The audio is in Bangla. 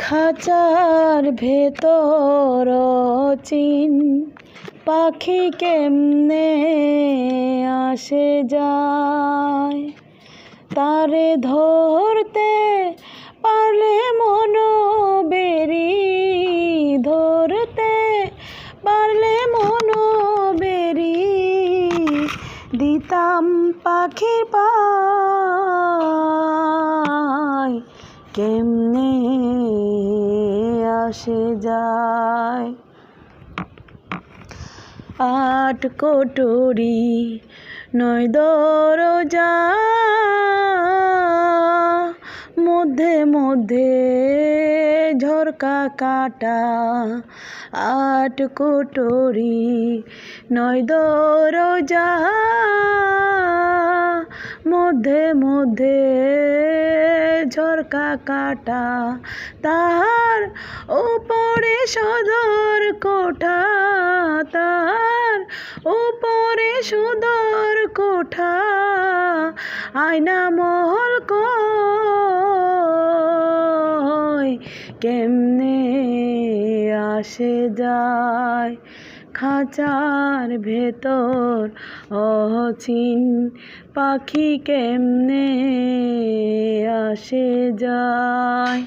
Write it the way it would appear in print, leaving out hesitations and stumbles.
খাঁচার ভেতর চিন পাখি কেমনে আসে যায়, তারে ধরতে পারলে মনো বেরি, ধরতে পারলে মনো বেরি, দিতাম পাখির পায় কেমনে আসে যায়। আট কোটরি নয় দরজা, মধ্যে মধ্যে ঝরকা কাটা। আট কোটরি নয় দরজা, মধ্যে মধ্যে ঝরকা কাটা। তার উপরে সদর কোঠা, তার উপরে সদর কোঠা। আয়না মহল কই কেমনে আসে যায়, খাঁচার ভেতর অচিন পাখি কেমনে আসে যায়।